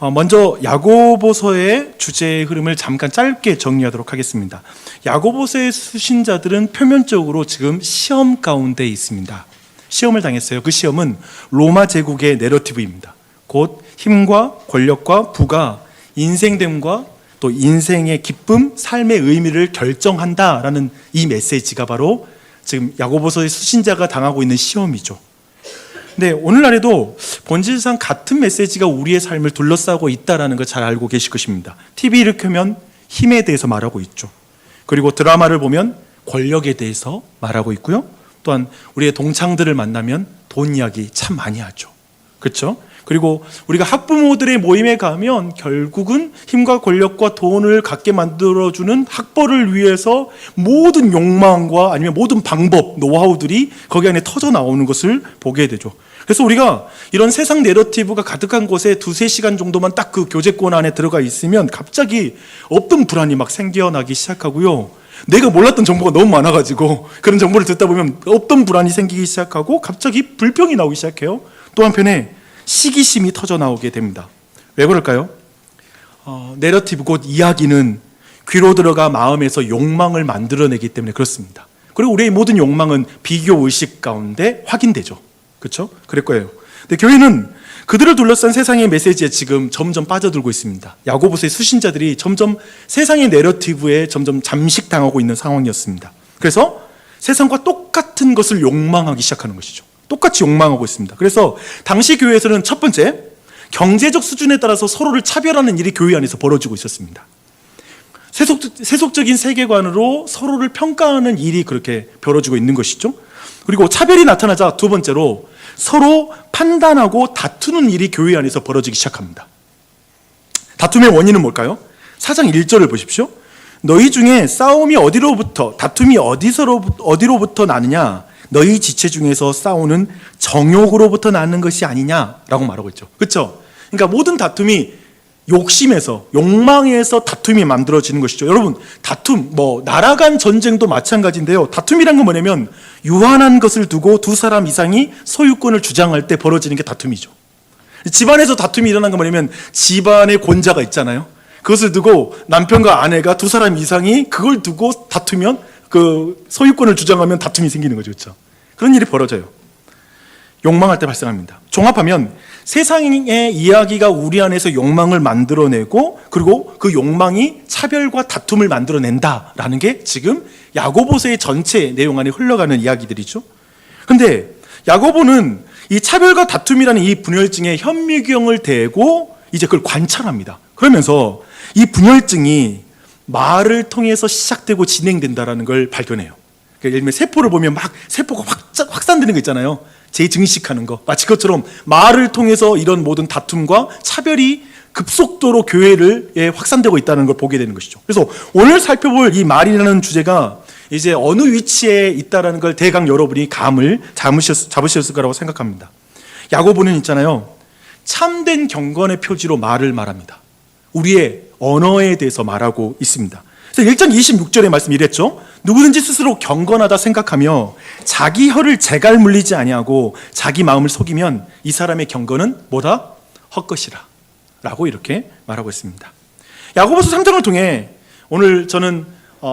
먼저 야고보서의 주제의 흐름을 잠깐 짧게 정리하도록 하겠습니다. 야고보서의 수신자들은 표면적으로 지금 시험 가운데 있습니다. 시험을 당했어요. 그 시험은 로마 제국의 내러티브입니다. 곧 힘과 권력과 부가 인생됨과 또 인생의 기쁨, 삶의 의미를 결정한다라는 이 메시지가 바로 지금 야고보서의 수신자가 당하고 있는 시험이죠. 네, 오늘날에도 본질상 같은 메시지가 우리의 삶을 둘러싸고 있다는 걸 잘 알고 계실 것입니다. TV를 켜면 힘에 대해서 말하고 있죠. 그리고 드라마를 보면 권력에 대해서 말하고 있고요. 또한 우리의 동창들을 만나면 돈 이야기 참 많이 하죠. 그렇죠? 그리고 우리가 학부모들의 모임에 가면 결국은 힘과 권력과 돈을 갖게 만들어주는 학벌을 위해서 모든 욕망과 아니면 모든 방법, 노하우들이 거기 안에 터져 나오는 것을 보게 되죠. 그래서 우리가 이런 세상 내러티브가 가득한 곳에 2-3시간 정도만 딱 그 교제권 안에 들어가 있으면 갑자기 없던 불안이 막 생겨나기 시작하고요. 내가 몰랐던 정보가 너무 많아가지고 그런 정보를 듣다 보면 없던 불안이 생기기 시작하고 갑자기 불평이 나오기 시작해요. 또 한편에 시기심이 터져 나오게 됩니다. 왜 그럴까요? 내러티브 곧 이야기는 귀로 들어가 마음에서 욕망을 만들어내기 때문에 그렇습니다. 그리고 우리의 모든 욕망은 비교의식 가운데 확인되죠. 그렇죠? 그럴 거예요. 근데 교회는 그들을 둘러싼 세상의 메시지에 지금 점점 빠져들고 있습니다. 야고보서의 수신자들이 점점 세상의 내러티브에 점점 잠식당하고 있는 상황이었습니다. 그래서 세상과 똑같은 것을 욕망하기 시작하는 것이죠. 똑같이 욕망하고 있습니다. 그래서 당시 교회에서는 첫 번째, 경제적 수준에 따라서 서로를 차별하는 일이 교회 안에서 벌어지고 있었습니다. 세속적인 세계관으로 서로를 평가하는 일이 그렇게 벌어지고 있는 것이죠. 그리고 차별이 나타나자 두 번째로 서로 판단하고 다투는 일이 교회 안에서 벌어지기 시작합니다. 다툼의 원인은 뭘까요? 4장 1절을 보십시오. 너희 중에 싸움이 다툼이 어디로부터 나느냐? 너희 지체 중에서 싸우는 정욕으로부터 나는 것이 아니냐라고 말하고 있죠. 그렇죠? 그러니까 모든 다툼이 욕심에서, 욕망에서 다툼이 만들어지는 것이죠. 여러분, 다툼, 날아간 전쟁도 마찬가지인데요. 다툼이란 건 뭐냐면 유한한 것을 두고 두 사람 이상이 소유권을 주장할 때 벌어지는 게 다툼이죠. 집안에서 다툼이 일어난 건 뭐냐면 집안에 권자가 있잖아요. 그것을 두고 남편과 아내가 두 사람 이상이 그걸 두고 다투면 그 소유권을 주장하면 다툼이 생기는 거죠. 그렇죠? 그런 일이 벌어져요. 욕망할 때 발생합니다. 종합하면 세상의 이야기가 우리 안에서 욕망을 만들어내고 그리고 그 욕망이 차별과 다툼을 만들어낸다라는 게 지금 야고보서의 전체 내용 안에 흘러가는 이야기들이죠. 그런데 야고보는 이 차별과 다툼이라는 이 분열증에 현미경을 대고 이제 그걸 관찰합니다. 그러면서 이 분열증이 말을 통해서 시작되고 진행된다라는 걸 발견해요. 그러니까 예를 들면 세포를 보면 막 세포가 확산되는 거 있잖아요. 재증식하는 거. 마치 그것처럼 말을 통해서 이런 모든 다툼과 차별이 급속도로 교회에 확산되고 있다는 걸 보게 되는 것이죠. 그래서 오늘 살펴볼 이 말이라는 주제가 이제 어느 위치에 있다는 걸 대강 여러분이 감을 잡으셨을 거라고 생각합니다. 야고보는 있잖아요. 참된 경건의 표지로 말을 말합니다. 우리의 언어에 대해서 말하고 있습니다. 그래서 1장 26절의 말씀 이랬죠. 누구든지 스스로 경건하다 생각하며 자기 혀를 재갈 물리지 아니하고 자기 마음을 속이면 이 사람의 경건은 뭐다? 헛것이라 라고 이렇게 말하고 있습니다. 야고보서 3장을 통해 오늘 저는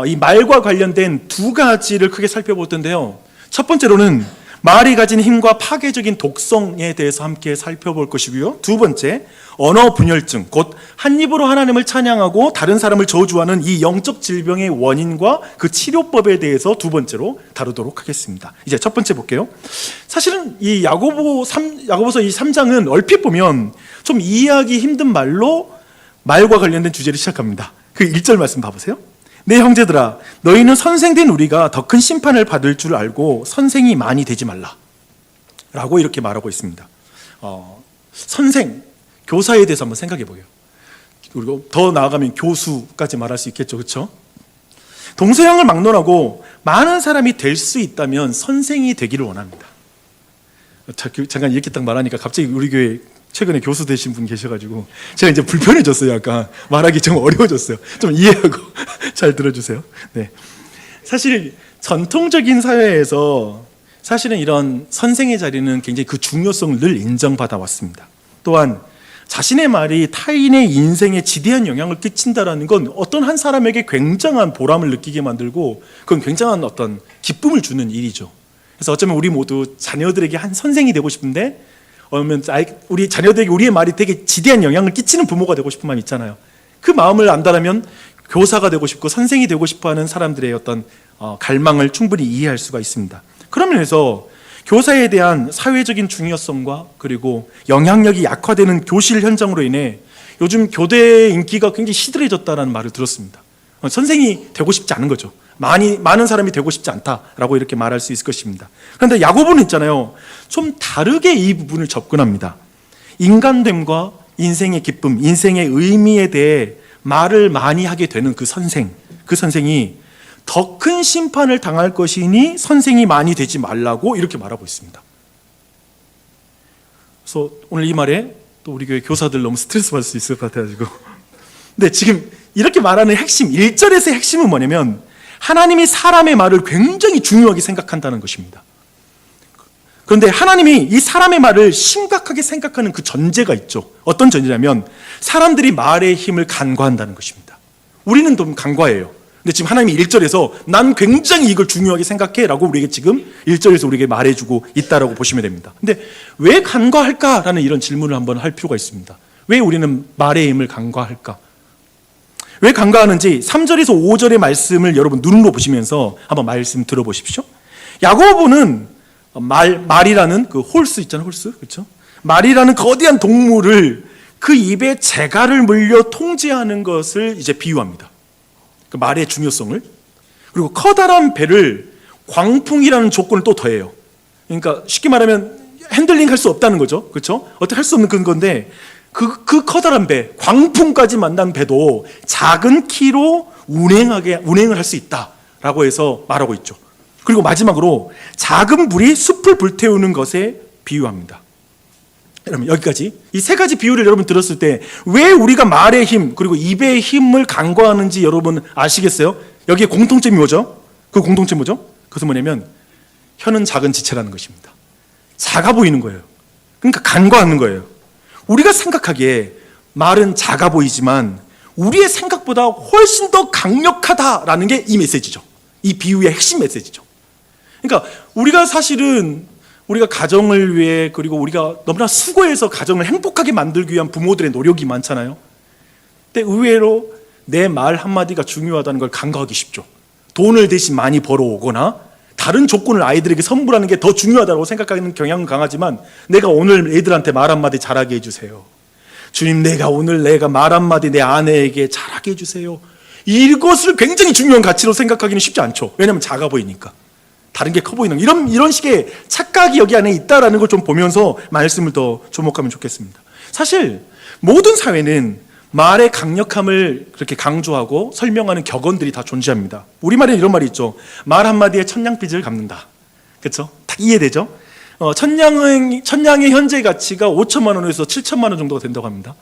이 말과 관련된 두 가지를 크게 살펴볼 텐데요. 첫 번째로는 말이 가진 힘과 파괴적인 독성에 대해서 함께 살펴볼 것이고요. 두 번째, 언어 분열증, 곧 한 입으로 하나님을 찬양하고 다른 사람을 저주하는 이 영적 질병의 원인과 그 치료법에 대해서 두 번째로 다루도록 하겠습니다. 이제 첫 번째 볼게요. 사실은 이 야고보서 이 3장은 얼핏 보면 좀 이해하기 힘든 말과 관련된 주제를 시작합니다. 그 1절 말씀 봐보세요. 내 형제들아, 너희는 선생된 우리가 더 큰 심판을 받을 줄 알고 선생이 많이 되지 말라 라고 이렇게 말하고 있습니다. 선생, 교사에 대해서 한번 생각해 보게요. 그리고 더 나아가면 교수까지 말할 수 있겠죠. 그렇죠? 동서양을 막론하고 많은 사람이 될 수 있다면 선생이 되기를 원합니다. 잠깐 이렇게 딱 말하니까 갑자기 우리 교회 최근에 교수 되신 분 계셔가지고 제가 이제 불편해졌어요. 약간 말하기 좀 어려워졌어요. 좀 이해하고 잘 들어주세요. 네. 사실 전통적인 사회에서 사실은 이런 선생의 자리는 굉장히 그 중요성을 늘 인정받아 왔습니다. 또한 자신의 말이 타인의 인생에 지대한 영향을 끼친다라는 건 어떤 한 사람에게 굉장한 보람을 느끼게 만들고 그건 굉장한 어떤 기쁨을 주는 일이죠. 그래서 어쩌면 우리 모두 자녀들에게 한 선생이 되고 싶은데 우리 자녀들에게 우리의 말이 되게 지대한 영향을 끼치는 부모가 되고 싶은 마음 있잖아요. 그 마음을 안다라면 교사가 되고 싶고 선생이 되고 싶어하는 사람들의 어떤 갈망을 충분히 이해할 수가 있습니다. 그런 면에서 교사에 대한 사회적인 중요성과 그리고 영향력이 약화되는 교실 현장으로 인해 요즘 교대의 인기가 굉장히 시들해졌다는 말을 들었습니다. 선생이 되고 싶지 않은 거죠. 많은 사람이 되고 싶지 않다라고 이렇게 말할 수 있을 것입니다. 그런데 야고보는 있잖아요, 좀 다르게 이 부분을 접근합니다. 인간됨과 인생의 기쁨, 인생의 의미에 대해 말을 많이 하게 되는 그 선생이 더 큰 심판을 당할 것이니 선생이 많이 되지 말라고 이렇게 말하고 있습니다. 그래서 오늘 이 말에 또 우리 교회 교사들 너무 스트레스 받을 수 있을 것 같아가지고, 근데 지금 이렇게 말하는 핵심, 1절에서의 핵심은 뭐냐면 하나님이 사람의 말을 굉장히 중요하게 생각한다는 것입니다. 그런데 하나님이 이 사람의 말을 심각하게 생각하는 그 전제가 있죠. 어떤 전제냐면 사람들이 말의 힘을 간과한다는 것입니다. 우리는 좀 간과해요. 근데 지금 하나님이 1절에서 난 굉장히 이걸 중요하게 생각해 라고 우리에게 지금 1절에서 우리에게 말해주고 있다라고 보시면 됩니다. 근데 왜 간과할까라는 이런 질문을 한번 할 필요가 있습니다. 왜 우리는 말의 힘을 간과할까? 왜 간과하는지 3절에서 5절의 말씀을 여러분 눈으로 보시면서 한번 말씀 들어보십시오. 야고보는 말이라는 그 홀스 있잖아요. 홀스. 그렇죠? 말이라는 거대한 동물을 그 입에 재갈을 물려 통제하는 것을 이제 비유합니다. 그 말의 중요성을. 그리고 커다란 배를 광풍이라는 조건을 또 더해요. 그러니까 쉽게 말하면 핸들링 할 수 없다는 거죠. 그렇죠? 어떻게 할 수 없는 그런 건데 그 커다란 배, 광풍까지 만난 배도 작은 키로 운행을 할 수 있다라고 해서 말하고 있죠. 그리고 마지막으로 작은 불이 숲을 불태우는 것에 비유합니다. 여러분, 여기까지 이 세 가지 비유를 여러분 들었을 때 왜 우리가 말의 힘 그리고 입의 힘을 간과하는지 여러분 아시겠어요? 여기에 공통점이 뭐죠? 그 공통점이 뭐죠? 그것은 뭐냐면 혀는 작은 지체라는 것입니다. 작아 보이는 거예요. 그러니까 간과하는 거예요. 우리가 생각하기에 말은 작아 보이지만 우리의 생각보다 훨씬 더 강력하다라는 게 이 메시지죠. 이 비유의 핵심 메시지죠. 그러니까 우리가 가정을 위해 그리고 우리가 너무나 수고해서 가정을 행복하게 만들기 위한 부모들의 노력이 많잖아요. 근데 의외로 내 말 한마디가 중요하다는 걸 간과하기 쉽죠. 돈을 대신 많이 벌어오거나 다른 조건을 아이들에게 선물하는 게 더 중요하다고 생각하는 경향은 강하지만 내가 오늘 애들한테 말 한마디 잘하게 해주세요. 주님, 내가 말 한마디 내 아내에게 잘하게 해주세요. 이것을 굉장히 중요한 가치로 생각하기는 쉽지 않죠. 왜냐하면 작아 보이니까. 다른 게 커 보이는 이런 식의 착각이 여기 안에 있다라는 걸 좀 보면서 말씀을 더 주목하면 좋겠습니다. 사실 모든 사회는 말의 강력함을 그렇게 강조하고 설명하는 격언들이 다 존재합니다. 우리말에 이런 말이 있죠. 말 한마디에 천냥빚을 갚는다. 그렇죠? 딱 이해되죠? 천냥의 현재 가치가 5천만 원에서 7천만 원 정도가 된다고 합니다.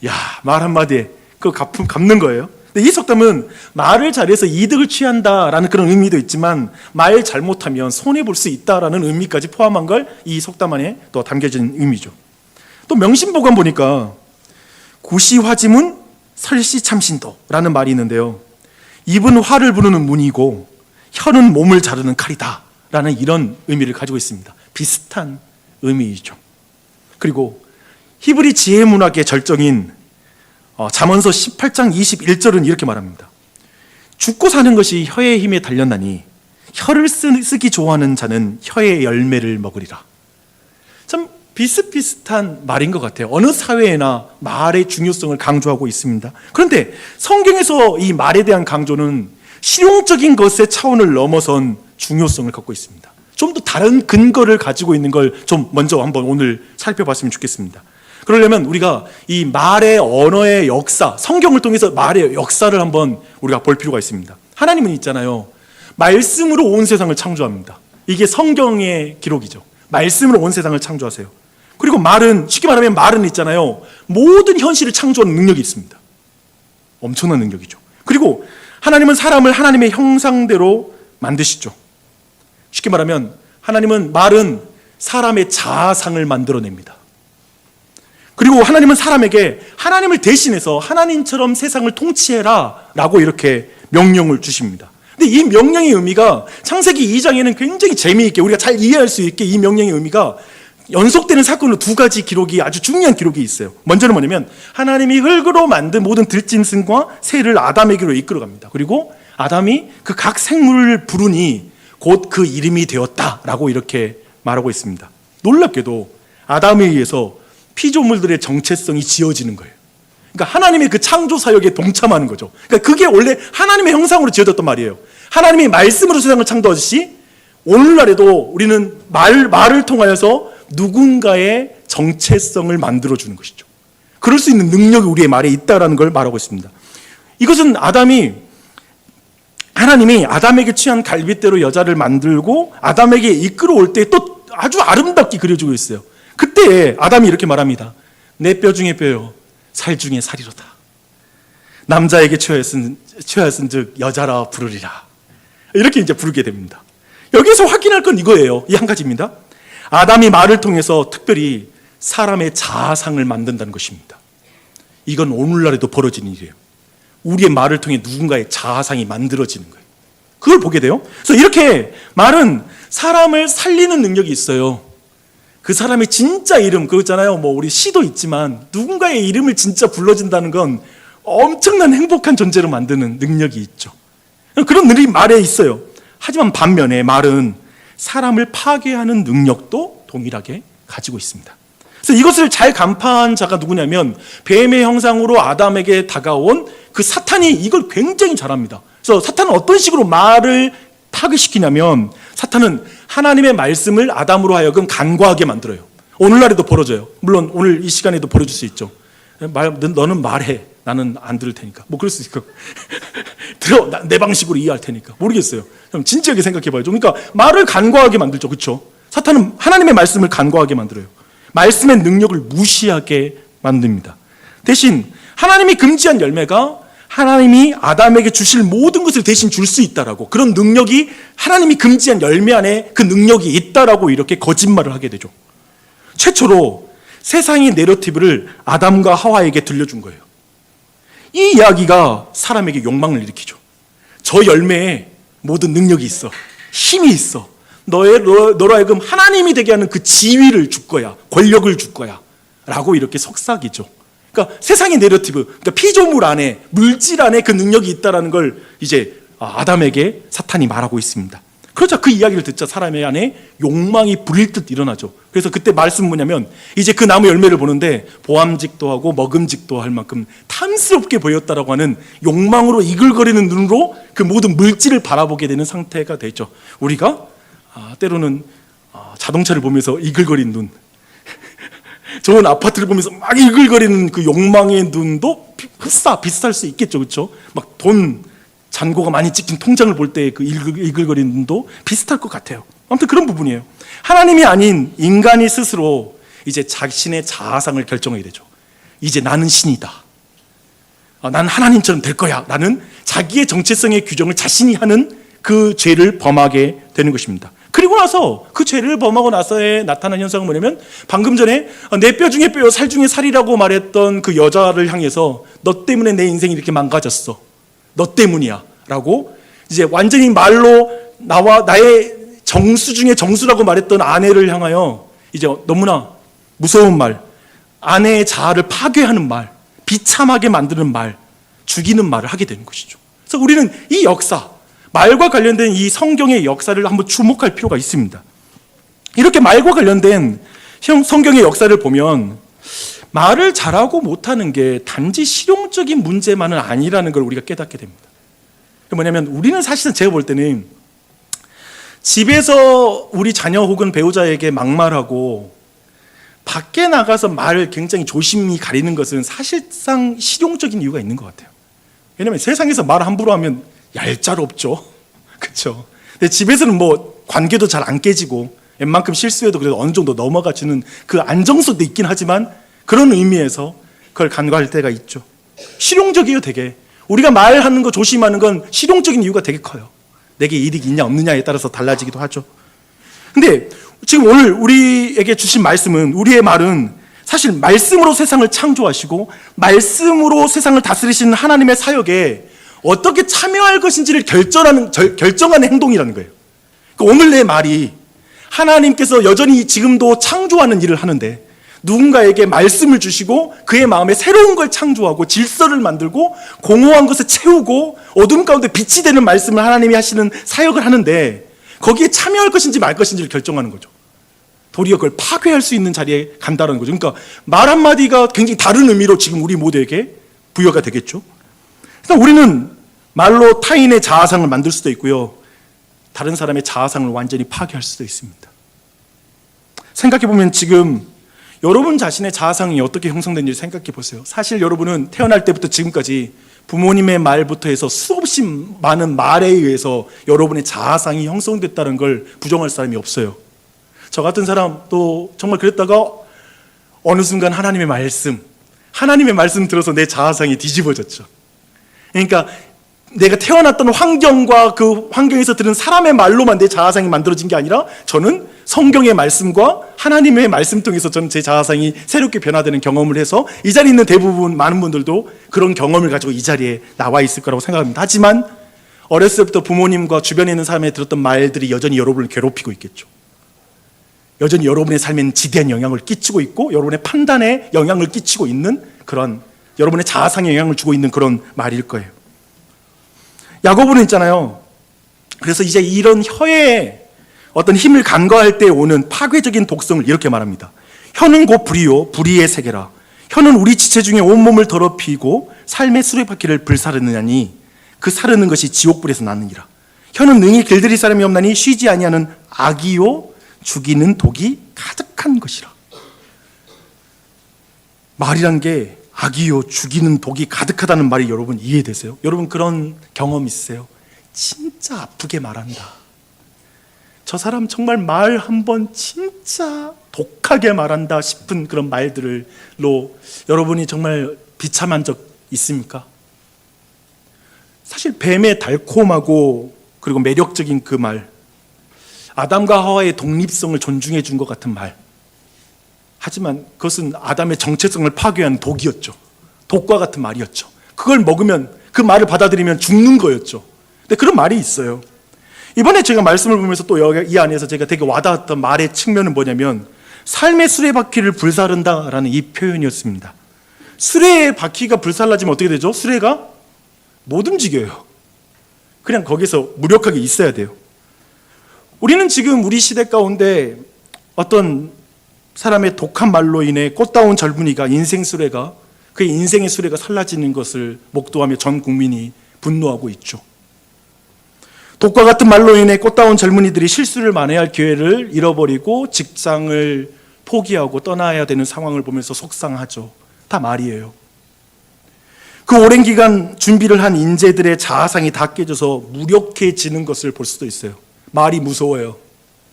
야, 말 한마디에 그거 갚는 거예요. 근데 이 속담은 말을 잘해서 이득을 취한다라는 그런 의미도 있지만 말 잘못하면 손해볼 수 있다라는 의미까지 포함한 걸 이 속담 안에 또 담겨진 의미죠. 또 명심보감 보니까 구시화지문 설시참신도라는 말이 있는데요. 입은 화를 부르는 문이고 혀는 몸을 자르는 칼이다 라는 이런 의미를 가지고 있습니다. 비슷한 의미이죠. 그리고 히브리 지혜문학의 절정인 잠언서 18장 21절은 이렇게 말합니다. 죽고 사는 것이 혀의 힘에 달렸나니 혀를 쓰기 좋아하는 자는 혀의 열매를 먹으리라. 참 비슷비슷한 말인 것 같아요. 어느 사회에나 말의 중요성을 강조하고 있습니다. 그런데 성경에서 이 말에 대한 강조는 실용적인 것의 차원을 넘어선 중요성을 갖고 있습니다. 좀 더 다른 근거를 가지고 있는 걸 좀 먼저 한번 오늘 살펴봤으면 좋겠습니다. 그러려면 우리가 이 말의 언어의 역사, 성경을 통해서 말의 역사를 한번 우리가 볼 필요가 있습니다. 하나님은 있잖아요, 말씀으로 온 세상을 창조합니다. 이게 성경의 기록이죠. 말씀으로 온 세상을 창조하세요. 그리고 쉽게 말하면 말은 있잖아요, 모든 현실을 창조하는 능력이 있습니다. 엄청난 능력이죠. 그리고 하나님은 사람을 하나님의 형상대로 만드시죠. 쉽게 말하면 말은 사람의 자아상을 만들어냅니다. 그리고 하나님은 사람에게 하나님을 대신해서 하나님처럼 세상을 통치해라 라고 이렇게 명령을 주십니다. 근데 이 명령의 의미가 창세기 2장에는 굉장히 재미있게 우리가 잘 이해할 수 있게 이 명령의 의미가 연속되는 사건으로 두 가지 기록이 아주 중요한 기록이 있어요. 먼저는 뭐냐면 하나님이 흙으로 만든 모든 들짐승과 새를 아담에게로 이끌어갑니다. 그리고 아담이 그 각 생물을 부르니 곧 그 이름이 되었다라고 이렇게 말하고 있습니다. 놀랍게도 아담에 의해서 피조물들의 정체성이 지어지는 거예요. 그러니까 하나님의 그 창조 사역에 동참하는 거죠. 그러니까 그게 원래 하나님의 형상으로 지어졌단 말이에요. 하나님이 말씀으로 세상을 창조하듯이 오늘날에도 우리는 말을 통하여서 누군가의 정체성을 만들어주는 것이죠. 그럴 수 있는 능력이 우리의 말에 있다는 걸 말하고 있습니다. 이것은 하나님이 아담에게 취한 갈빗대로 여자를 만들고 아담에게 이끌어올 때 또 아주 아름답게 그려주고 있어요. 그때 아담이 이렇게 말합니다. 내 뼈 중에 뼈요, 살 중에 살이로다. 남자에게 취하였은즉 여자라 부르리라. 이렇게 이제 부르게 됩니다. 여기서 확인할 건 이거예요. 이 한 가지입니다. 아담이 말을 통해서 특별히 사람의 자아상을 만든다는 것입니다. 이건 오늘날에도 벌어지는 일이에요. 우리의 말을 통해 누군가의 자아상이 만들어지는 거예요. 그걸 보게 돼요. 그래서 이렇게 말은 사람을 살리는 능력이 있어요. 그 사람의 진짜 이름, 그거 있잖아요. 뭐 우리 시도 있지만 누군가의 이름을 진짜 불러준다는 건 엄청난 행복한 존재로 만드는 능력이 있죠. 그런 능력이 말에 있어요. 하지만 반면에 말은 사람을 파괴하는 능력도 동일하게 가지고 있습니다. 그래서 이것을 잘 간파한 자가 누구냐면 뱀의 형상으로 아담에게 다가온 그 사탄이 이걸 굉장히 잘합니다. 그래서 사탄은 어떤 식으로 말을 파괴시키냐면 사탄은 하나님의 말씀을 아담으로 하여금 간과하게 만들어요. 오늘날에도 벌어져요. 물론 오늘 이 시간에도 벌어질 수 있죠. 너는 말해. 나는 안 들을 테니까. 뭐 그럴 수 있고. 들어. 내 방식으로 이해할 테니까. 모르겠어요. 좀 진지하게 생각해 봐야죠. 그러니까 말을 간과하게 만들죠. 그렇죠? 사탄은 하나님의 말씀을 간과하게 만들어요. 말씀의 능력을 무시하게 만듭니다. 대신 하나님이 금지한 열매가 하나님이 아담에게 주실 모든 것을 대신 줄 수 있다라고, 그런 능력이 하나님이 금지한 열매 안에 그 능력이 있다라고 이렇게 거짓말을 하게 되죠. 최초로 세상의 내러티브를 아담과 하와에게 들려준 거예요. 이 이야기가 사람에게 욕망을 일으키죠. 저 열매에 모든 능력이 있어, 힘이 있어, 너로 하여금 하나님이 되게 하는 그 지위를 줄 거야, 권력을 줄 거야 라고 이렇게 속삭이죠. 그러니까 세상의 내러티브, 그러니까 피조물 안에, 물질 안에 그 능력이 있다는 걸 이제 아담에게 사탄이 말하고 있습니다. 그러자 그 이야기를 듣자 사람의 안에 욕망이 불일 듯 일어나죠. 그래서 그때 말씀은 뭐냐면 이제 그 나무 열매를 보는데 보암직도 하고 먹음직도 할 만큼 탐스럽게 보였다라고 하는 욕망으로 이글거리는 눈으로 그 모든 물질을 바라보게 되는 상태가 되죠. 우리가 때로는 자동차를 보면서 이글거리는 눈, 좋은 아파트를 보면서 막 이글거리는 그 욕망의 눈도 비슷할 수 있겠죠. 그렇죠? 막 돈 잔고가 많이 찍힌 통장을 볼 때 그 이글거리는 눈도 비슷할 것 같아요. 아무튼 그런 부분이에요. 하나님이 아닌 인간이 스스로 이제 자신의 자아상을 결정하게 되죠. 이제 나는 신이다. 나는 하나님처럼 될 거야. 나는 자기의 정체성의 규정을 자신이 하는 그 죄를 범하게 되는 것입니다. 그리고 나서 그 죄를 범하고 나서의 나타난 현상은 뭐냐면 방금 전에 내 뼈 중에 뼈요 살 중에 살이라고 말했던 그 여자를 향해서 너 때문에 내 인생이 이렇게 망가졌어, 너 때문이야 라고 이제 완전히 말로 나의 정수 중에 정수라고 말했던 아내를 향하여 이제 너무나 무서운 말, 아내의 자아를 파괴하는 말, 비참하게 만드는 말, 죽이는 말을 하게 되는 것이죠. 그래서 우리는 이 역사, 말과 관련된 이 성경의 역사를 한번 주목할 필요가 있습니다. 이렇게 말과 관련된 성경의 역사를 보면 말을 잘하고 못하는 게 단지 실용적인 문제만은 아니라는 걸 우리가 깨닫게 됩니다. 뭐냐면 우리는 사실은 제가 볼 때는 집에서 우리 자녀 혹은 배우자에게 막말하고 밖에 나가서 말을 굉장히 조심히 가리는 것은 사실상 실용적인 이유가 있는 것 같아요. 왜냐하면 세상에서 말 함부로 하면 얄짤없죠. 그렇죠? 근데 집에서는 뭐 관계도 잘 안 깨지고 웬만큼 실수해도 그래도 어느 정도 넘어가주는 그 안정성도 있긴 하지만 그런 의미에서 그걸 간과할 때가 있죠. 실용적이에요, 되게. 우리가 말하는 거 조심하는 건 실용적인 이유가 되게 커요. 내게 이익이 있냐 없느냐에 따라서 달라지기도 하죠. 근데 지금 오늘 우리에게 주신 말씀은, 우리의 말은 사실 말씀으로 세상을 창조하시고 말씀으로 세상을 다스리시는 하나님의 사역에 어떻게 참여할 것인지를 결정하는 행동이라는 거예요. 그러니까 오늘 내 말이 하나님께서 여전히 지금도 창조하는 일을 하는데 누군가에게 말씀을 주시고 그의 마음에 새로운 걸 창조하고 질서를 만들고 공허한 것을 채우고 어둠 가운데 빛이 되는 말씀을 하나님이 하시는 사역을 하는데 거기에 참여할 것인지 말 것인지를 결정하는 거죠. 도리어 그걸 파괴할 수 있는 자리에 간다는 거죠. 그러니까 말 한마디가 굉장히 다른 의미로 지금 우리 모두에게 부여가 되겠죠. 일단 우리는 말로 타인의 자아상을 만들 수도 있고요, 다른 사람의 자아상을 완전히 파괴할 수도 있습니다. 생각해보면 지금 여러분 자신의 자아상이 어떻게 형성된지 생각해 보세요. 사실 여러분은 태어날 때부터 지금까지 부모님의 말부터 해서 수없이 많은 말에 의해서 여러분의 자아상이 형성됐다는 걸 부정할 사람이 없어요. 저 같은 사람도 정말 그랬다가 어느 순간 하나님의 말씀 들어서 내 자아상이 뒤집어졌죠. 그러니까 내가 태어났던 환경과 그 환경에서 들은 사람의 말로만 내 자아상이 만들어진 게 아니라 저는 성경의 말씀과 하나님의 말씀 통해서 저는 제 자아상이 새롭게 변화되는 경험을 해서 이 자리에 있는 대부분 많은 분들도 그런 경험을 가지고 이 자리에 나와 있을 거라고 생각합니다. 하지만 어렸을 때부터 부모님과 주변에 있는 사람에 들었던 말들이 여전히 여러분을 괴롭히고 있겠죠. 여전히 여러분의 삶에는 지대한 영향을 끼치고 있고 여러분의 판단에 영향을 끼치고 있는 그런, 여러분의 자아상에 영향을 주고 있는 그런 말일 거예요. 야고보는 있잖아요. 그래서 이제 이런 혀의 어떤 힘을 간과할 때 오는 파괴적인 독성을 이렇게 말합니다. 혀는 곧 불이요 불의의 세계라. 혀는 우리 지체 중에 온몸을 더럽히고 삶의 수레바퀴를 불사르느냐니 그 사르는 것이 지옥불에서 나느니라. 혀는 능히 길들일 사람이 없나니 쉬지 아니하는 악이요 죽이는 독이 가득한 것이라. 말이란 게 악이요 죽이는 독이 가득하다는 말이 여러분 이해되세요? 여러분 그런 경험 있으세요? 진짜 아프게 말한다, 저 사람 정말 말 한번 진짜 독하게 말한다 싶은 그런 말들로 여러분이 정말 비참한 적 있습니까? 사실 뱀의 달콤하고 그리고 매력적인 그 말, 아담과 하와의 독립성을 존중해 준 것 같은 말, 하지만 그것은 아담의 정체성을 파괴하는 독이었죠. 독과 같은 말이었죠. 그걸 먹으면, 그 말을 받아들이면 죽는 거였죠. 근데 그런 말이 있어요. 이번에 제가 말씀을 보면서 또 이 안에서 제가 되게 와닿았던 말의 측면은 뭐냐면 삶의 수레바퀴를 불사른다라는 이 표현이었습니다. 수레의 바퀴가 불살라지면 어떻게 되죠? 수레가 못 움직여요. 그냥 거기서 무력하게 있어야 돼요. 우리는 지금 우리 시대 가운데 어떤 사람의 독한 말로 인해 꽃다운 젊은이가 인생 수레가, 그의 인생의 수레가 살라지는 것을 목도하며 전 국민이 분노하고 있죠. 독과 같은 말로 인해 꽃다운 젊은이들이 실수를 만회할 기회를 잃어버리고 직장을 포기하고 떠나야 되는 상황을 보면서 속상하죠. 다 말이에요. 그 오랜 기간 준비를 한 인재들의 자아상이 다 깨져서 무력해지는 것을 볼 수도 있어요. 말이 무서워요.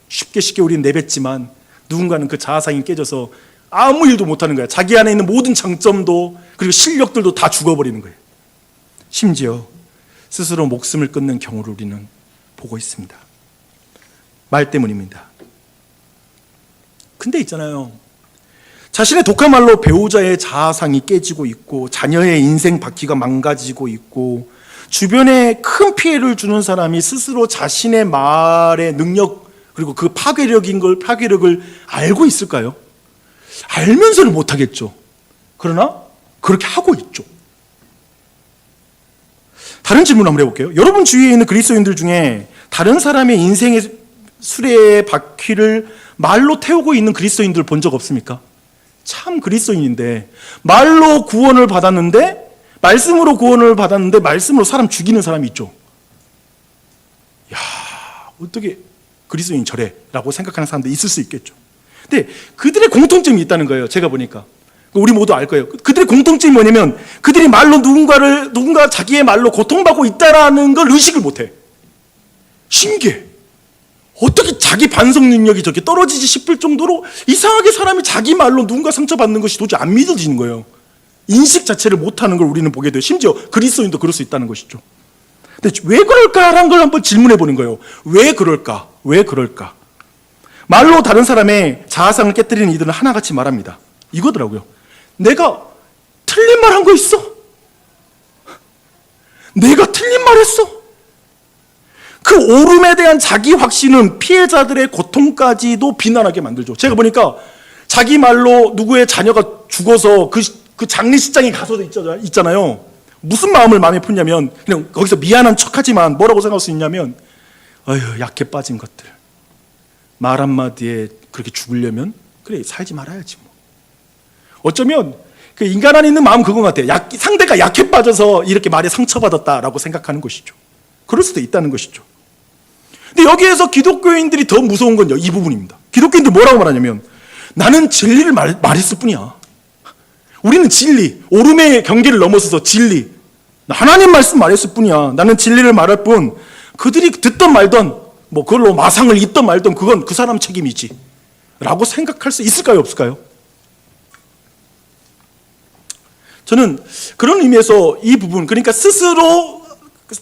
쉽게 우리는 내뱉지만 누군가는 그 자아상이 깨져서 아무 일도 못하는 거야. 자기 안에 있는 모든 장점도 그리고 실력들도 다 죽어버리는 거예요. 심지어 스스로 목숨을 끊는 경우를 우리는 보고 있습니다. 말 때문입니다. 근데 있잖아요, 자신의 독한 말로 배우자의 자아상이 깨지고 있고 자녀의 인생 바퀴가 망가지고 있고 주변에 큰 피해를 주는 사람이 스스로 자신의 말의 능력 그리고 그 파괴력을 알고 있을까요? 알면서는 못하겠죠. 그러나 그렇게 하고 있죠. 다른 질문 한번 해볼게요. 여러분 주위에 있는 그리스도인들 중에 다른 사람의 인생의 수레의 바퀴를 말로 태우고 있는 그리스도인들 본 적 없습니까? 참 그리스도인인데 말로 구원을 받았는데, 말씀으로 구원을 받았는데 말씀으로 사람 죽이는 사람이 있죠. 야, 어떻게 그리스도인이 저래? 라고 생각하는 사람도 있을 수 있겠죠. 근데 그들의 공통점이 있다는 거예요. 제가 보니까 우리 모두 알 거예요. 그들의 공통점이 뭐냐면 그들이 말로 누군가 자기의 말로 고통받고 있다라는 걸 의식을 못해. 신기해. 어떻게 자기 반성 능력이 저렇게 떨어지지 싶을 정도로 이상하게 사람이 자기 말로 누군가 상처받는 것이 도저히 안 믿어지는 거예요. 인식 자체를 못하는 걸 우리는 보게 돼요. 심지어 그리스도인도 그럴 수 있다는 것이죠. 근데 왜 그럴까라는 걸 한번 질문해 보는 거예요. 왜 그럴까? 왜 그럴까? 말로 다른 사람의 자아상을 깨뜨리는 이들은 하나같이 말합니다. 이거더라고요. 내가 틀린 말 한 거 있어? 내가 틀린 말 했어? 그 오름에 대한 자기 확신은 피해자들의 고통까지도 비난하게 만들죠. 제가 보니까 자기 말로 누구의 자녀가 죽어서 그 장례식장에 가서 있잖아요. 무슨 마음을 마음에 품냐면 그냥 거기서 미안한 척하지만 뭐라고 생각할 수 있냐면 어휴 약해 빠진 것들 말 한마디에 그렇게 죽으려면 그래 살지 말아야지 뭐. 어쩌면 그 인간 안에 있는 마음 그건 같아요. 상대가 약해 빠져서 이렇게 말에 상처받았다라고 생각하는 것이죠. 그럴 수도 있다는 것이죠. 근데 여기에서 기독교인들이 더 무서운 건요 이 부분입니다. 기독교인들 뭐라고 말하냐면 나는 진리를 말했을 뿐이야. 우리는 진리, 오름의 경계를 넘어서서 진리, 하나님 말씀 말했을 뿐이야. 나는 진리를 말할 뿐 그들이 듣던 말던 뭐 그걸로 마상을 입던 말던 그건 그 사람 책임이지 라고 생각할 수 있을까요 없을까요? 저는 그런 의미에서 이 부분, 그러니까 스스로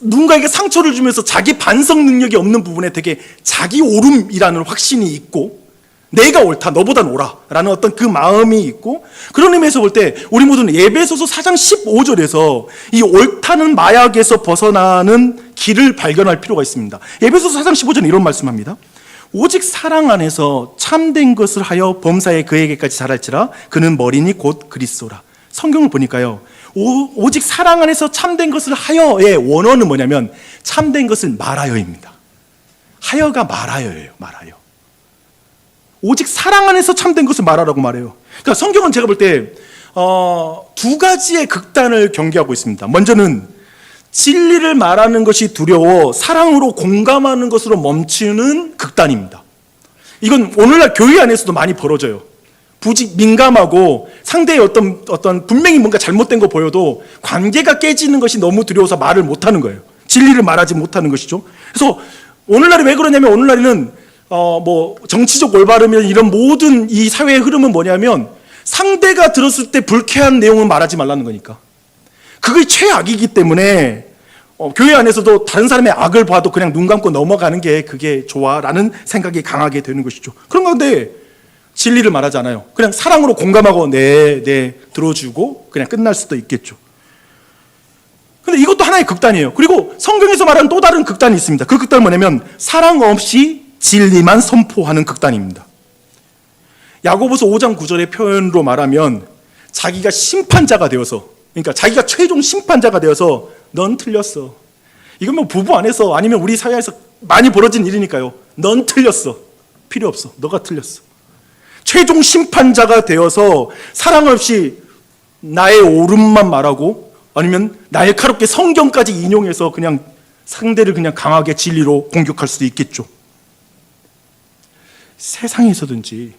누군가에게 상처를 주면서 자기 반성 능력이 없는 부분에 되게 자기 옳음이라는 확신이 있고 내가 옳다, 너보단 옳아 라는 어떤 그 마음이 있고, 그런 의미에서 볼 때 우리 모두는 에베소서 4장 15절에서 이 옳다는 마약에서 벗어나는 길을 발견할 필요가 있습니다. 에베소서 4장 15절은 이런 말씀합니다. 오직 사랑 안에서 참된 것을 하여 범사에 그에게까지 자랄지라 그는 머리니 곧 그리스도라. 성경을 보니까요 오직 사랑 안에서 참된 것을 하여의 원어는 뭐냐면 참된 것을 말하여입니다. 하여가 말하여예요. 말하여. 오직 사랑 안에서 참된 것을 말하라고 말해요. 그러니까 성경은 제가 볼 때 두 가지의 극단을 경계하고 있습니다. 먼저는 진리를 말하는 것이 두려워 사랑으로 공감하는 것으로 멈추는 극단입니다. 이건 오늘날 교회 안에서도 많이 벌어져요. 부직 민감하고 상대의 어떤 분명히 뭔가 잘못된 거 보여도 관계가 깨지는 것이 너무 두려워서 말을 못하는 거예요. 진리를 말하지 못하는 것이죠. 그래서 오늘날에 왜 그러냐면 오늘날에는 뭐 정치적 올바름이나 이런 모든 이 사회의 흐름은 뭐냐면 상대가 들었을 때 불쾌한 내용은 말하지 말라는 거니까. 그게 최악이기 때문에 교회 안에서도 다른 사람의 악을 봐도 그냥 눈 감고 넘어가는 게 그게 좋아라는 생각이 강하게 되는 것이죠. 그런 건데 진리를 말하지 않아요. 그냥 사랑으로 공감하고 네 들어주고 그냥 끝날 수도 있겠죠. 근데 이것도 하나의 극단이에요. 그리고 성경에서 말하는 또 다른 극단이 있습니다. 그 극단은 뭐냐면 사랑 없이 진리만 선포하는 극단입니다. 야고보서 5장 9절의 표현으로 말하면 자기가 심판자가 되어서, 그러니까 자기가 최종 심판자가 되어서 넌 틀렸어. 이건 뭐 부부 안에서 아니면 우리 사회에서 많이 벌어진 일이니까요. 넌 틀렸어. 필요 없어. 너가 틀렸어. 최종 심판자가 되어서 사랑 없이 나의 옳음만 말하고 아니면 날카롭게 성경까지 인용해서 그냥 상대를 그냥 강하게 진리로 공격할 수도 있겠죠. 세상에서든지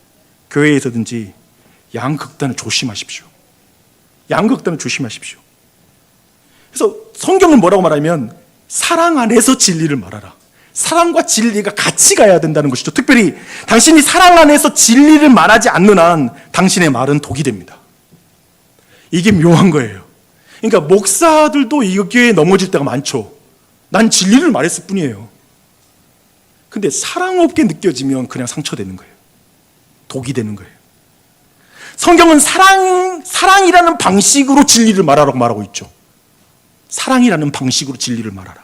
교회에서든지 양극단을 조심하십시오. 양극단을 조심하십시오. 그래서 성경은 뭐라고 말하면 사랑 안에서 진리를 말하라. 사랑과 진리가 같이 가야 된다는 것이죠. 특별히 당신이 사랑 안에서 진리를 말하지 않는 한 당신의 말은 독이 됩니다. 이게 묘한 거예요. 그러니까 목사들도 여기에 넘어질 때가 많죠. 난 진리를 말했을 뿐이에요. 근데 사랑 없게 느껴지면 그냥 상처되는 거예요. 독이 되는 거예요. 성경은 사랑이라는 방식으로 진리를 말하라고 말하고 있죠. 사랑이라는 방식으로 진리를 말하라.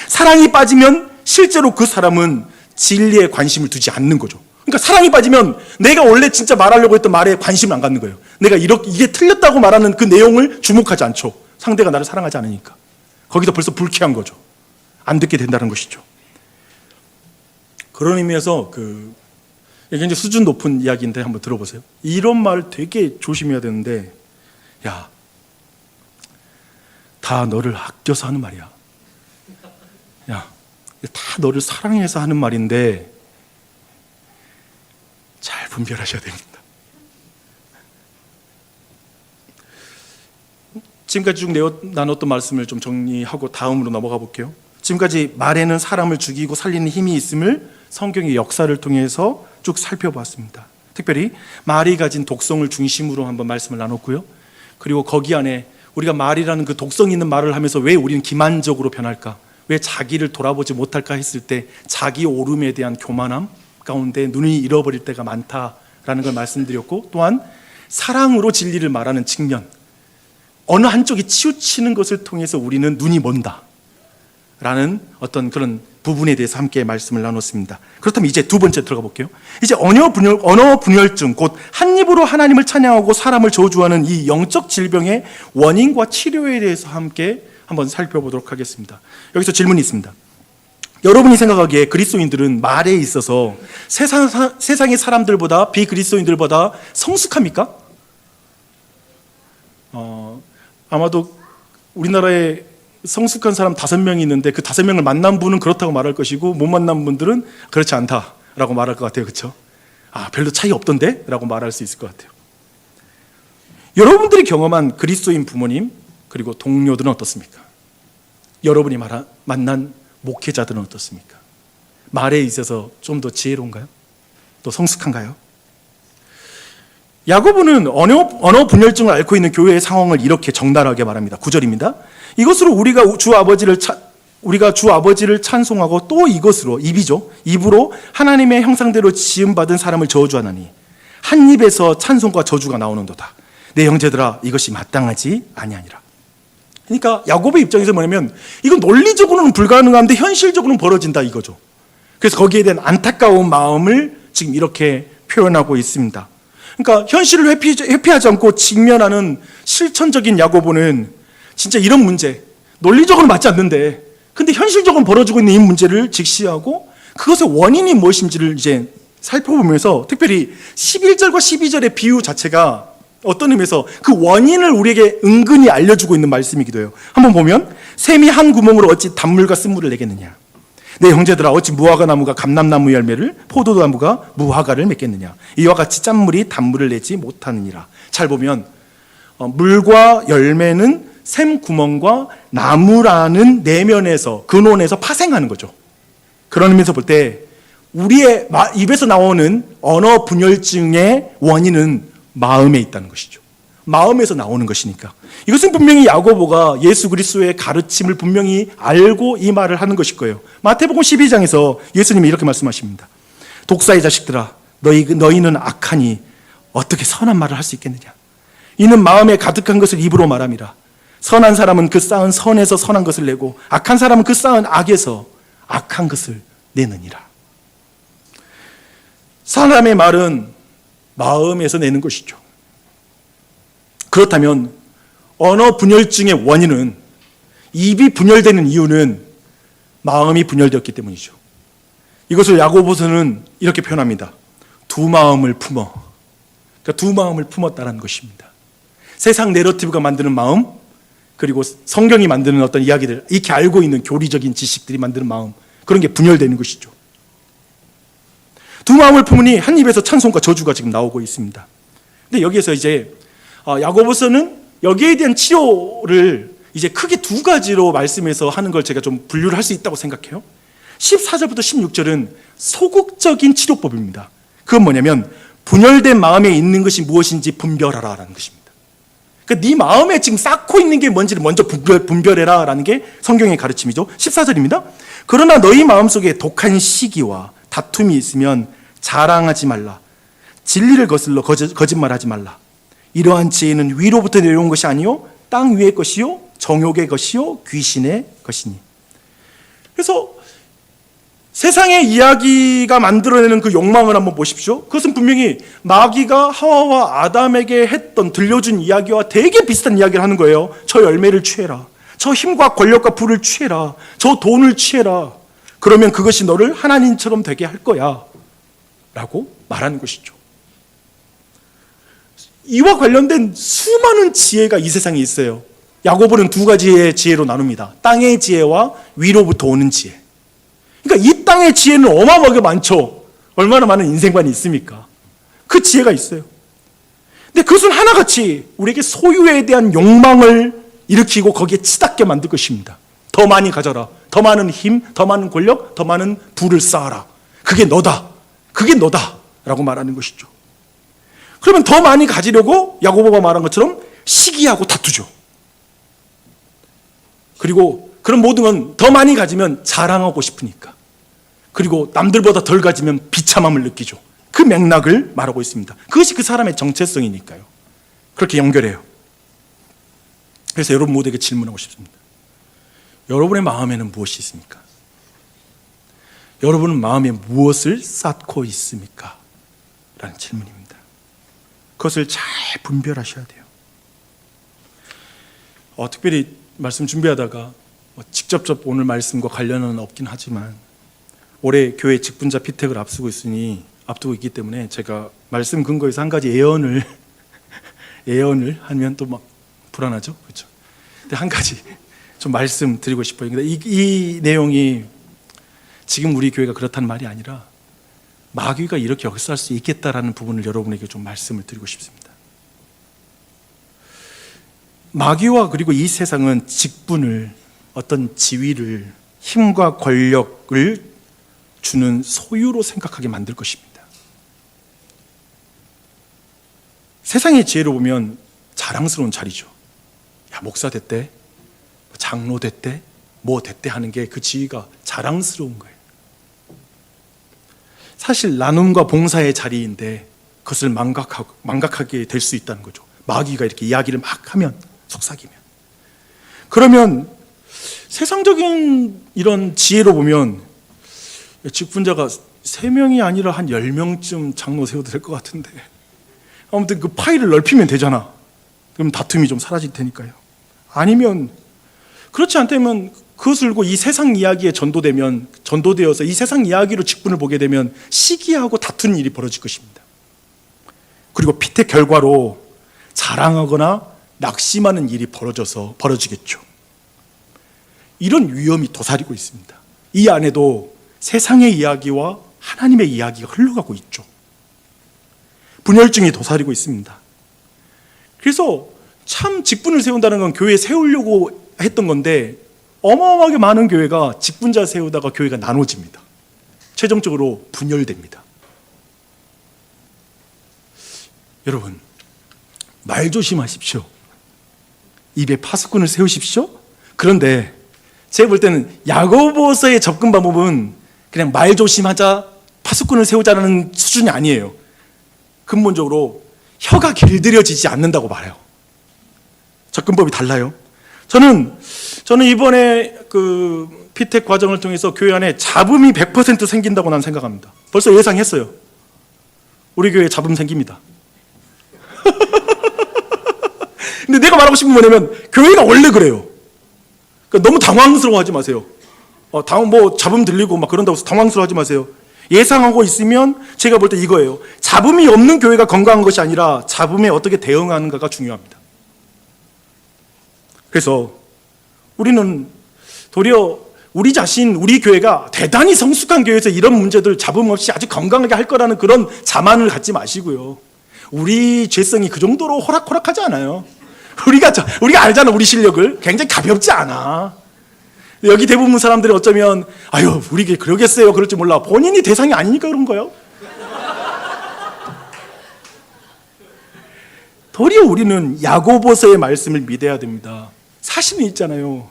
사랑이 빠지면 실제로 그 사람은 진리에 관심을 두지 않는 거죠. 그러니까 사랑이 빠지면 내가 원래 진짜 말하려고 했던 말에 관심을 안 갖는 거예요. 내가 이게 틀렸다고 말하는 그 내용을 주목하지 않죠. 상대가 나를 사랑하지 않으니까. 거기서 벌써 불쾌한 거죠. 안 듣게 된다는 것이죠. 그런 의미에서 이게 이제 수준 높은 이야기인데 한번 들어보세요. 이런 말 되게 조심해야 되는데, 야, 다 너를 아껴서 하는 말이야. 야, 다 너를 사랑해서 하는 말인데 잘 분별하셔야 됩니다. 지금까지 쭉 나눴던 말씀을 좀 정리하고 다음으로 넘어가 볼게요. 지금까지 말에는 사람을 죽이고 살리는 힘이 있음을 성경의 역사를 통해서 쭉 살펴봤습니다. 특별히 말이 가진 독성을 중심으로 한번 말씀을 나눴고요. 그리고 거기 안에 우리가 말이라는 그 독성 있는 말을 하면서 왜 우리는 기만적으로 변할까? 왜 자기를 돌아보지 못할까 했을 때 자기 오름에 대한 교만함 가운데 눈이 잃어버릴 때가 많다라는 걸 말씀드렸고, 또한 사랑으로 진리를 말하는 측면, 어느 한쪽이 치우치는 것을 통해서 우리는 눈이 먼다 라는 어떤 그런 부분에 대해서 함께 말씀을 나눴습니다. 그렇다면 이제 두 번째 들어가 볼게요. 이제 언어 분열증, 곧 한 입으로 하나님을 찬양하고 사람을 저주하는 이 영적 질병의 원인과 치료에 대해서 함께 한번 살펴보도록 하겠습니다. 여기서 질문이 있습니다. 여러분이 생각하기에 그리스도인들은 말에 있어서 세상의 사람들보다, 비그리스도인들보다 성숙합니까? 아마도 우리나라에 성숙한 사람 5명이 있는데 그 5명을 만난 분은 그렇다고 말할 것이고 못 만난 분들은 그렇지 않다라고 말할 것 같아요. 그렇죠? 별로 차이 없던데? 라고 말할 수 있을 것 같아요. 여러분들이 경험한 그리스도인 부모님 그리고 동료들은 어떻습니까? 여러분이 만난 목회자들은 어떻습니까? 말에 있어서 좀 더 지혜로운가요? 또 성숙한가요? 야고보는 언어 분열증을 앓고 있는 교회의 상황을 이렇게 적나라하게 말합니다. 9절입니다. 이것으로 우리가 주 아버지를 찬송하고 또 이것으로, 입으로 하나님의 형상대로 지음받은 사람을 저주하나니 한 입에서 찬송과 저주가 나오는도다. 내 형제들아, 이것이 마땅하지 아니하니라. 그러니까 야고보의 입장에서 뭐냐면 이건 논리적으로는 불가능한데 현실적으로는 벌어진다 이거죠. 그래서 거기에 대한 안타까운 마음을 지금 이렇게 표현하고 있습니다. 그러니까 현실을 회피하지 않고 직면하는 실천적인 야고보는 진짜 이런 문제, 논리적으로는 맞지 않는데 근데 현실적으로 벌어지고 있는 이 문제를 직시하고 그것의 원인이 무엇인지를 이제 살펴보면서 특별히 11절과 12절의 비유 자체가 어떤 의미에서 그 원인을 우리에게 은근히 알려주고 있는 말씀이기도 해요. 한번 보면 샘이 한 구멍으로 어찌 단물과 쓴물을 내겠느냐, 내 형제들아 어찌 무화과 나무가 감람나무 열매를, 포도나무가 무화과를 맺겠느냐, 이와 같이 짠물이 단물을 내지 못하느니라. 잘 보면 물과 열매는 샘 구멍과 나무라는 내면에서, 근원에서 파생하는 거죠. 그런 의미에서 볼 때 우리의 입에서 나오는 언어 분열증의 원인은 마음에 있다는 것이죠. 마음에서 나오는 것이니까. 이것은 분명히 야고보가 예수 그리스도의 가르침을 분명히 알고 이 말을 하는 것일 거예요. 마태복음 12장에서 예수님이 이렇게 말씀하십니다. 독사의 자식들아, 너희는 악하니 어떻게 선한 말을 할 수 있겠느냐. 이는 마음에 가득한 것을 입으로 말함이라. 선한 사람은 그 쌓은 선에서 선한 것을 내고 악한 사람은 그 쌓은 악에서 악한 것을 내느니라. 사람의 말은 마음에서 내는 것이죠. 그렇다면 언어 분열증의 원인은, 입이 분열되는 이유는 마음이 분열되었기 때문이죠. 이것을 야고보서는 이렇게 표현합니다. 두 마음을 품어. 그러니까 두 마음을 품었다는 것입니다. 세상 내러티브가 만드는 마음, 그리고 성경이 만드는 어떤 이야기들, 이렇게 알고 있는 교리적인 지식들이 만드는 마음, 그런 게 분열되는 것이죠. 두 마음을 품으니 한 입에서 찬송과 저주가 지금 나오고 있습니다. 근데 여기에서 이제 야고보서는 여기에 대한 치료를 이제 크게 두 가지로 말씀해서 하는 걸 제가 좀 분류를 할 수 있다고 생각해요. 14절부터 16절은 소극적인 치료법입니다. 그건 뭐냐면 분열된 마음에 있는 것이 무엇인지 분별하라라는 것입니다. 그러니까 네 마음에 지금 쌓고 있는 게 뭔지를 먼저 분별해라라는 게 성경의 가르침이죠. 14절입니다. 그러나 너희 마음속에 독한 시기와 다툼이 있으면 자랑하지 말라. 진리를 거슬러 거짓말하지 말라. 이러한 지혜는 위로부터 내려온 것이 아니요 땅 위의 것이요 정욕의 것이요 귀신의 것이니. 그래서 세상의 이야기가 만들어내는 그 욕망을 한번 보십시오. 그것은 분명히 마귀가 하와와 아담에게 들려준 이야기와 되게 비슷한 이야기를 하는 거예요. 저 열매를 취해라. 저 힘과 권력과 부를 취해라. 저 돈을 취해라. 그러면 그것이 너를 하나님처럼 되게 할 거야 라고 말하는 것이죠. 이와 관련된 수많은 지혜가 이 세상에 있어요. 야고보는 두 가지의 지혜로 나눕니다. 땅의 지혜와 위로부터 오는 지혜. 그러니까 이 땅의 지혜는 어마어마하게 많죠. 얼마나 많은 인생관이 있습니까? 그 지혜가 있어요. 근데 그것은 하나같이 우리에게 소유에 대한 욕망을 일으키고 거기에 치닫게 만들 것입니다. 더 많이 가져라. 더 많은 힘, 더 많은 권력, 더 많은 부를 쌓아라. 그게 너다. 그게 너다. 라고 말하는 것이죠. 그러면 더 많이 가지려고 야고보가 말한 것처럼 시기하고 다투죠. 그리고 그런 모든 건 더 많이 가지면 자랑하고 싶으니까. 그리고 남들보다 덜 가지면 비참함을 느끼죠. 그 맥락을 말하고 있습니다. 그것이 그 사람의 정체성이니까요. 그렇게 연결해요. 그래서 여러분 모두에게 질문하고 싶습니다. 여러분의 마음에는 무엇이 있습니까? 여러분은 마음에 무엇을 쌓고 있습니까? 라는 질문입니다. 그것을 잘 분별하셔야 돼요. 특별히 말씀 준비하다가 직접적 오늘 말씀과 관련은 없긴 하지만 올해 교회 직분자 피택을 앞두고 있기 때문에 제가 말씀 근거에서 한 가지 예언을 하면 또 막 불안하죠, 그렇죠? 근데 한 가지 좀 말씀드리고 싶어요. 근데 이 내용이 지금 우리 교회가 그렇다는 말이 아니라 마귀가 이렇게 역사할 수 있겠다라는 부분을 여러분에게 좀 말씀을 드리고 싶습니다. 마귀와 그리고 이 세상은 직분을, 어떤 지위를, 힘과 권력을 주는 소유로 생각하게 만들 것입니다. 세상의 지혜로 보면 자랑스러운 자리죠. 야, 목사 됐대, 장로 됐대, 뭐 됐대 하는 게 그 지위가 자랑스러운 거예요. 사실 나눔과 봉사의 자리인데 그것을 망각하게 될 수 있다는 거죠. 마귀가 이렇게 이야기를 막 하면, 속삭이면. 그러면 세상적인 이런 지혜로 보면 직분자가 3명이 아니라 한 10명쯤 장로 세워도 될 것 같은데, 아무튼 그 파일을 넓히면 되잖아. 그럼 다툼이 좀 사라질 테니까요. 아니면 그렇지 않다면 그것을 들고 이 세상 이야기에 전도되어서 이 세상 이야기로 직분을 보게 되면 시기하고 다투는 일이 벌어질 것입니다. 그리고 피택 결과로 자랑하거나 낙심하는 일이 벌어지겠죠. 이런 위험이 도사리고 있습니다. 이 안에도 세상의 이야기와 하나님의 이야기가 흘러가고 있죠. 분열증이 도사리고 있습니다. 그래서 참 직분을 세운다는 건 교회에 세우려고 했던 건데 어마어마하게 많은 교회가 직분자 세우다가 교회가 나눠집니다. 최종적으로 분열됩니다. 여러분, 말 조심하십시오. 입에 파수꾼을 세우십시오. 그런데 제가 볼 때는 야고보서의 접근 방법은 그냥 말 조심하자, 파수꾼을 세우자는 수준이 아니에요. 근본적으로 혀가 길들여지지 않는다고 말해요. 접근법이 달라요. 저는 이번에 그 피택 과정을 통해서 교회 안에 잡음이 100% 생긴다고 난 생각합니다. 벌써 예상했어요. 우리 교회에 잡음 생깁니다. 근데 내가 말하고 싶은 건 뭐냐면 교회가 원래 그래요. 그러니까 너무 당황스러워하지 마세요. 잡음 들리고 막 그런다고 해서 당황스러워하지 마세요. 예상하고 있으면 제가 볼 때 이거예요. 잡음이 없는 교회가 건강한 것이 아니라 잡음에 어떻게 대응하는가가 중요합니다. 그래서 우리는 도리어 우리 자신, 우리 교회가 대단히 성숙한 교회에서 이런 문제들 잡음 없이 아주 건강하게 할 거라는 그런 자만을 갖지 마시고요. 우리 죄성이 그 정도로 호락호락하지 않아요. 우리가 알잖아, 우리 실력을. 굉장히 가볍지 않아. 여기 대부분 사람들이 어쩌면 아유, 우리 교회 그러겠어요, 그럴지 몰라. 본인이 대상이 아니니까 그런 거예요. 도리어 우리는 야고보서의 말씀을 믿어야 됩니다. 사실은 있잖아요.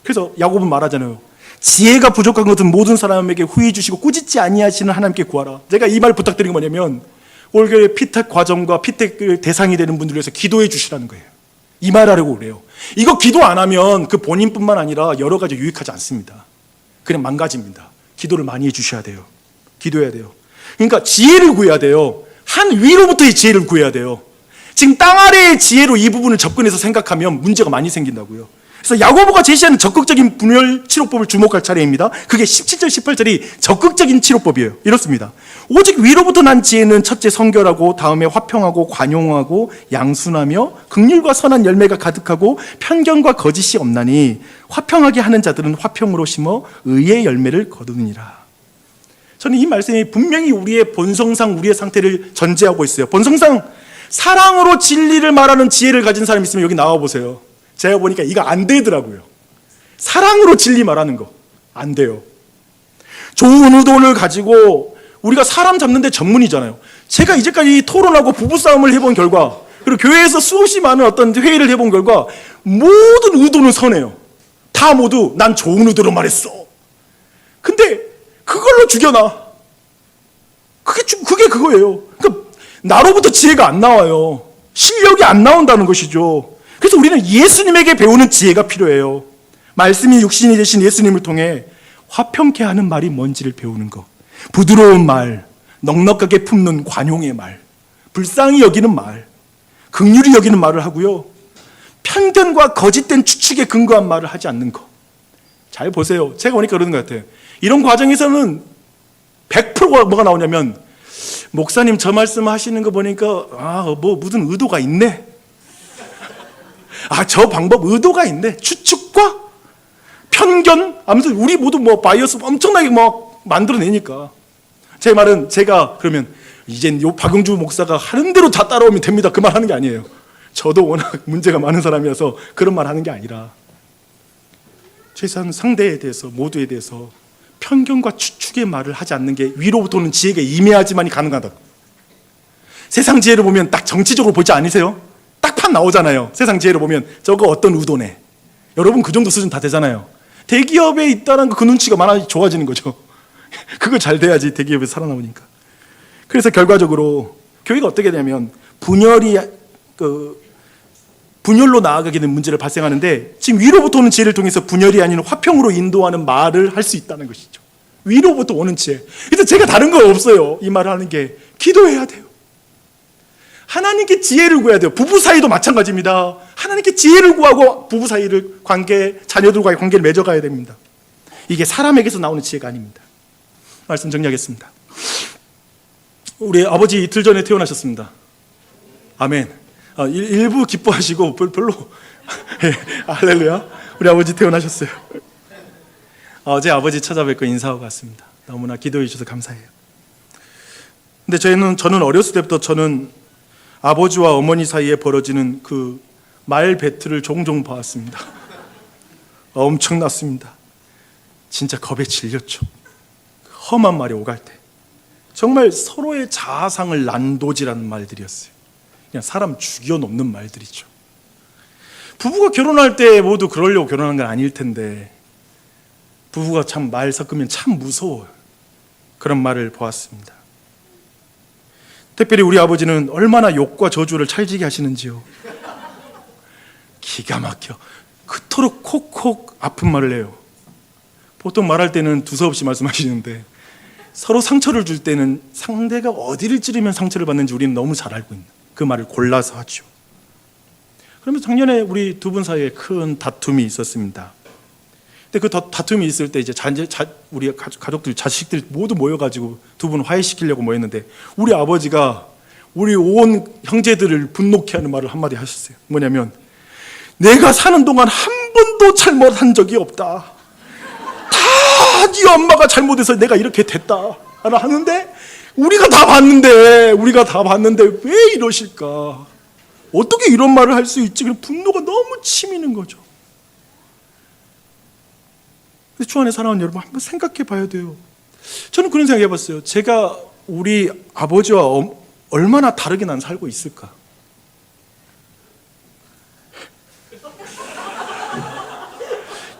그래서 야고보는 말하잖아요. 지혜가 부족한 것은 모든 사람에게 후히 주시고 꾸짖지 아니하시는 하나님께 구하라. 제가 이 말 부탁드린 게 뭐냐면 올교회 피택 과정과 피택 대상이 되는 분들을 위해서 기도해 주시라는 거예요. 이 말하려고 그래요. 이거 기도 안 하면 그 본인뿐만 아니라 여러 가지 유익하지 않습니다. 그냥 망가집니다. 기도를 많이 해 주셔야 돼요. 기도해야 돼요. 그러니까 지혜를 구해야 돼요. 한 위로부터의 지혜를 구해야 돼요. 지금 땅 아래의 지혜로 이 부분을 접근해서 생각하면 문제가 많이 생긴다고요. 그래서 야고보가 제시하는 적극적인 분열 치료법을 주목할 차례입니다. 그게 17절 18절이 적극적인 치료법이에요. 이렇습니다. 오직 위로부터 난 지혜는 첫째 성결하고 다음에 화평하고 관용하고 양순하며 긍휼과 선한 열매가 가득하고 편견과 거짓이 없나니 화평하게 하는 자들은 화평으로 심어 의의 열매를 거두느니라. 저는 이 말씀이 분명히 우리의 본성상 우리의 상태를 전제하고 있어요. 본성상 사랑으로 진리를 말하는 지혜를 가진 사람이 있으면 여기 나와 보세요. 제가 보니까 이거 안 되더라고요. 사랑으로 진리 말하는 거 안 돼요. 좋은 의도를 가지고 우리가 사람 잡는 데 전문이잖아요. 제가 이제까지 토론하고 부부싸움을 해본 결과, 그리고 교회에서 수없이 많은 어떤 회의를 해본 결과 모든 의도는 선해요. 다 모두 난 좋은 의도로 말했어. 근데 그걸로 죽여놔. 그게 그거예요. 그러니까 나로부터 지혜가 안 나와요. 실력이 안 나온다는 것이죠. 그래서 우리는 예수님에게 배우는 지혜가 필요해요. 말씀이 육신이 되신 예수님을 통해 화평케 하는 말이 뭔지를 배우는 것. 부드러운 말, 넉넉하게 품는 관용의 말, 불쌍히 여기는 말, 긍휼히 여기는 말을 하고요. 편견과 거짓된 추측에 근거한 말을 하지 않는 것. 잘 보세요. 제가 보니까 그러는 것 같아요. 이런 과정에서는 100%가 뭐가 나오냐면, 목사님 저 말씀 하시는 거 보니까 무슨 의도가 있네. 저 방법 의도가 있네. 추측과 편견, 아무튼 우리 모두 바이어스 엄청나게 만들어내니까. 제 말은 제가 그러면 이젠 요 박영주 목사가 하는 대로 다 따라오면 됩니다. 그 말 하는 게 아니에요. 저도 워낙 문제가 많은 사람이어서 그런 말 하는 게 아니라, 최소한 상대에 대해서, 모두에 대해서 편견과 추측의 말을 하지 않는 게 위로부터 오는 지혜가 임해야지만이 가능하다. 세상 지혜를 보면 딱 정치적으로 보지 않으세요? 딱 판 나오잖아요. 세상 지혜를 보면 저거 어떤 의도네. 여러분 그 정도 수준 다 되잖아요. 대기업에 있다는 그 눈치가 많아 좋아지는 거죠. 그거 잘 돼야지 대기업에서 살아나오니까. 그래서 결과적으로 교회가 어떻게 되냐면 분열로 나아가게 되는 문제를 발생하는데, 지금 위로부터 오는 지혜를 통해서 분열이 아닌 화평으로 인도하는 말을 할 수 있다는 것이죠. 위로부터 오는 지혜. 그래서 제가 다른 거 없어요. 이 말을 하는 게 기도해야 돼요. 하나님께 지혜를 구해야 돼요. 부부 사이도 마찬가지입니다. 하나님께 지혜를 구하고 부부 사이를 자녀들과의 관계를 맺어가야 됩니다. 이게 사람에게서 나오는 지혜가 아닙니다. 말씀 정리하겠습니다. 우리 아버지 이틀 전에 퇴원하셨습니다. 아멘. 일부 기뻐하시고 별로 할렐루야. 우리 아버지 퇴원하셨어요. 어제 아버지 찾아뵙고 인사하고 갔습니다. 너무나 기도해 주셔서 감사해요. 근데 저는 어렸을 때부터 아버지와 어머니 사이에 벌어지는 그 말 배틀을 종종 봐왔습니다. 엄청났습니다. 진짜 겁에 질렸죠. 험한 말이 오갈 때 정말 서로의 자아상을 난도질하는 말들이었어요. 그냥 사람 죽여놓는 말들이죠. 부부가 결혼할 때 모두 그러려고 결혼한 건 아닐 텐데, 부부가 참 말 섞으면 참 무서워요. 그런 말을 보았습니다. 특별히 우리 아버지는 얼마나 욕과 저주를 찰지게 하시는지요. 기가 막혀 그토록 콕콕 아픈 말을 해요. 보통 말할 때는 두서없이 말씀하시는데, 서로 상처를 줄 때는 상대가 어디를 찌르면 상처를 받는지 우리는 너무 잘 알고 있는 그 말을 골라서 하죠. 그러면 작년에 우리 두 분 사이에 큰 다툼이 있었습니다. 근데 그 다툼이 있을 때 이제 우리 가족들, 자식들 모두 모여가지고 두 분 화해시키려고 모였는데, 우리 아버지가 우리 온 형제들을 분노케 하는 말을 한마디 하셨어요. 뭐냐면, 내가 사는 동안 한 번도 잘못한 적이 없다. 다 네 엄마가 잘못해서 내가 이렇게 됐다 하는데, 우리가 다 봤는데 왜 이러실까? 어떻게 이런 말을 할 수 있지? 그런 분노가 너무 치미는 거죠. 근데 주 안에 사랑하는 여러분, 한번 생각해 봐야 돼요. 저는 그런 생각 해봤어요. 제가 우리 아버지와 얼마나 다르게 난 살고 있을까?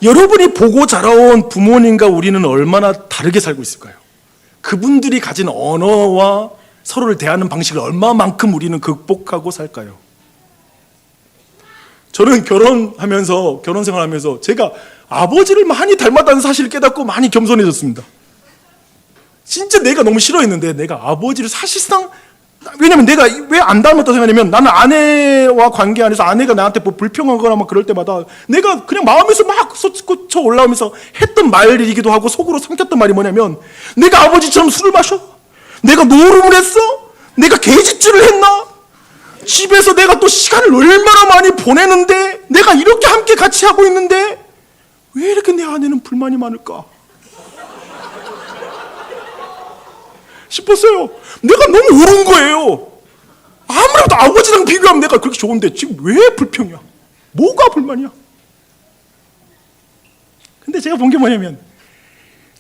여러분이 보고 자라온 부모님과 우리는 얼마나 다르게 살고 있을까요? 그분들이 가진 언어와 서로를 대하는 방식을 얼마만큼 우리는 극복하고 살까요? 저는 결혼 생활하면서 제가 아버지를 많이 닮았다는 사실을 깨닫고 많이 겸손해졌습니다. 진짜 내가 너무 싫어했는데, 내가 아버지를 사실상, 왜냐면 내가 왜 안 닮았다고 생각하냐면, 나는 아내와 관계 안에서 아내가 나한테 불평하거나 그럴 때마다 내가 그냥 마음에서 막 솟구쳐 올라오면서 했던 말이기도 하고 속으로 삼켰던 말이 뭐냐면, 내가 아버지처럼 술을 마셔? 내가 노름을 했어? 내가 개짓질을 했나? 집에서 내가 또 시간을 얼마나 많이 보내는데, 내가 이렇게 함께 같이 하고 있는데 왜 이렇게 내 아내는 불만이 많을까 싶었어요. 내가 너무 옳은 거예요. 아무래도 아버지랑 비교하면 내가 그렇게 좋은데 지금 왜 불평이야? 뭐가 불만이야? 근데 제가 본 게 뭐냐면,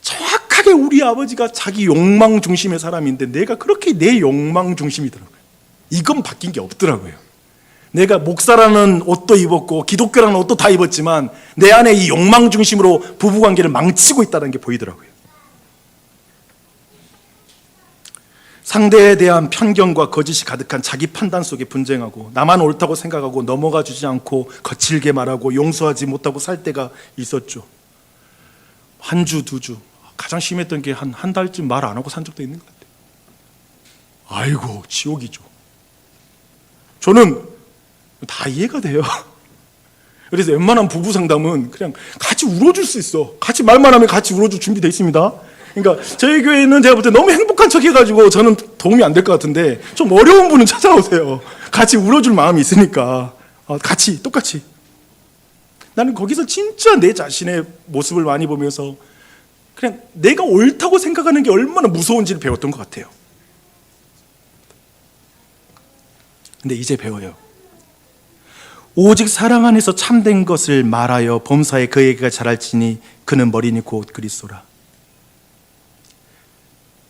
정확하게 우리 아버지가 자기 욕망 중심의 사람인데 내가 그렇게 내 욕망 중심이더라고요. 이건 바뀐 게 없더라고요. 내가 목사라는 옷도 입었고 기독교라는 옷도 다 입었지만 내 안에 이 욕망 중심으로 부부관계를 망치고 있다는 게 보이더라고요. 상대에 대한 편견과 거짓이 가득한 자기 판단 속에 분쟁하고 나만 옳다고 생각하고 넘어가 주지 않고 거칠게 말하고 용서하지 못하고 살 때가 있었죠. 한 주, 두 주. 가장 심했던 게 한 달쯤 말 안 하고 산 적도 있는 것 같아요. 아이고, 지옥이죠. 저는 다 이해가 돼요. 그래서 웬만한 부부 상담은 그냥 같이 울어줄 수 있어. 같이 말만 하면 같이 울어줄 준비되어 있습니다. 그러니까 저희 교회는 제가 볼 때 너무 행복한 척 해가지고 저는 도움이 안 될 것 같은데 좀 어려운 분은 찾아오세요. 같이 울어줄 마음이 있으니까. 같이, 똑같이. 나는 거기서 진짜 내 자신의 모습을 많이 보면서 그냥 내가 옳다고 생각하는 게 얼마나 무서운지를 배웠던 것 같아요. 근데 이제 배워요. 오직 사랑 안에서 참된 것을 말하여 범사에 그에게가 자랄지니 그는 머리니 곧 그리스도라.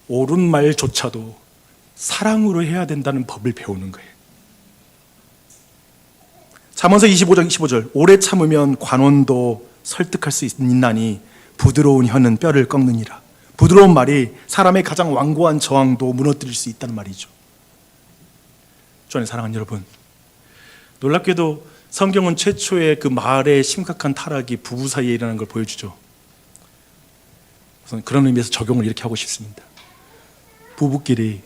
옳은 말조차도 사랑으로 해야 된다는 법을 배우는 거예요. 잠언서 25장 25절 오래 참으면 관원도 설득할 수 있나니 부드러운 혀는 뼈를 꺾느니라. 부드러운 말이 사람의 가장 완고한 저항도 무너뜨릴 수 있다는 말이죠. 주 안에 사랑하는 여러분, 놀랍게도 성경은 최초의 그 말의 심각한 타락이 부부 사이에 일어나는 걸 보여주죠. 우선 그런 의미에서 적용을 이렇게 하고 싶습니다. 부부끼리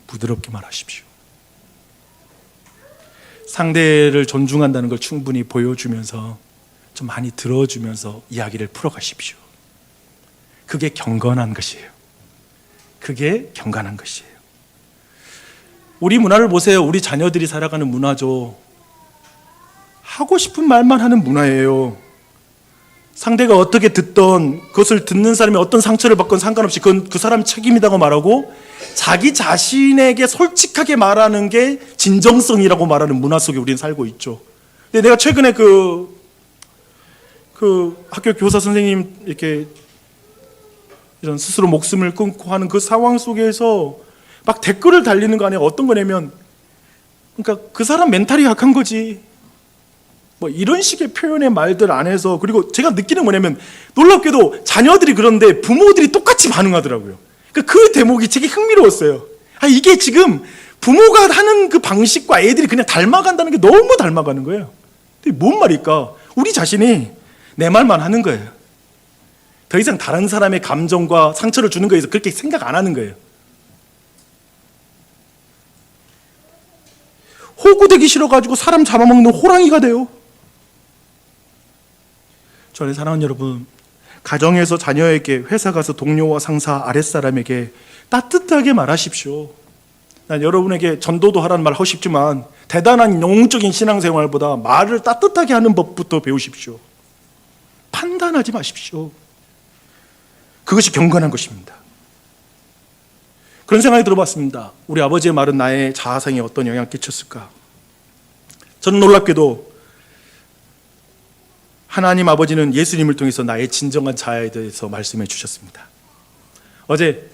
부드럽게 말하십시오. 상대를 존중한다는 걸 충분히 보여주면서 좀 많이 들어주면서 이야기를 풀어가십시오. 그게 경건한 것이에요. 그게 경건한 것이에요. 우리 문화를 보세요. 우리 자녀들이 살아가는 문화죠. 하고 싶은 말만 하는 문화예요. 상대가 어떻게 듣던 그것을 듣는 사람이 어떤 상처를 받건 상관없이 그건 그 사람이 책임이라고 말하고 자기 자신에게 솔직하게 말하는 게 진정성이라고 말하는 문화 속에 우리는 살고 있죠. 근데 내가 최근에 그 학교 교사 선생님 이렇게 이런 스스로 목숨을 끊고 하는 그 상황 속에서 막 댓글을 달리는 거 아니에요. 어떤 거냐면 그러니까 그 사람 멘탈이 약한 거지. 뭐 이런 식의 표현의 말들 안에서 그리고 제가 느끼는 뭐냐면 놀랍게도 자녀들이 그런데 부모들이 똑같이 반응하더라고요. 그 대목이 되게 흥미로웠어요. 이게 지금 부모가 하는 그 방식과 애들이 그냥 닮아간다는 게 너무 닮아가는 거예요. 근데 뭔 말일까? 우리 자신이 내 말만 하는 거예요. 더 이상 다른 사람의 감정과 상처를 주는 거에 대해서 그렇게 생각 안 하는 거예요. 호구되기 싫어가지고 사람 잡아먹는 호랑이가 돼요. 저는 사랑하는 여러분, 가정에서 자녀에게, 회사 가서 동료와 상사, 아랫사람에게 따뜻하게 말하십시오. 난 여러분에게 전도도 하라는 말 하고 싶지만 대단한 영웅적인 신앙생활보다 말을 따뜻하게 하는 법부터 배우십시오. 판단하지 마십시오. 그것이 경건한 것입니다. 그런 생각이 들어봤습니다. 우리 아버지의 말은 나의 자아상에 어떤 영향을 끼쳤을까? 저는 놀랍게도 하나님 아버지는 예수님을 통해서 나의 진정한 자아에 대해서 말씀해 주셨습니다. 어제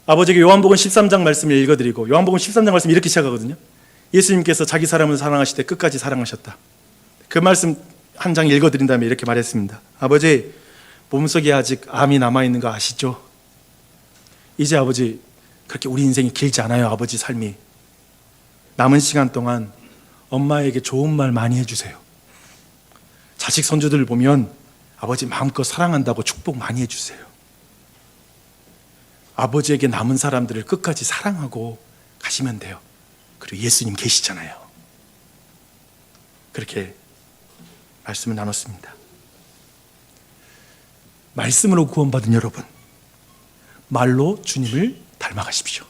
아버지에게 요한복음 13장 말씀을 읽어드리고 요한복음 13장 말씀이 이렇게 시작하거든요. 예수님께서 자기 사람을 사랑하실 때 끝까지 사랑하셨다. 그 말씀 한 장 읽어드린 다음에 이렇게 말했습니다. 아버지, 몸속에 아직 암이 남아있는 거 아시죠? 이제 아버지 그렇게 우리 인생이 길지 않아요. 아버지 삶이. 남은 시간 동안 엄마에게 좋은 말 많이 해주세요. 자식 손주들 보면 아버지 마음껏 사랑한다고 축복 많이 해주세요. 아버지에게 남은 사람들을 끝까지 사랑하고 가시면 돼요. 그리고 예수님 계시잖아요. 그렇게 말씀을 나눴습니다. 말씀으로 구원받은 여러분, 말로 주님을 닮아가십시오.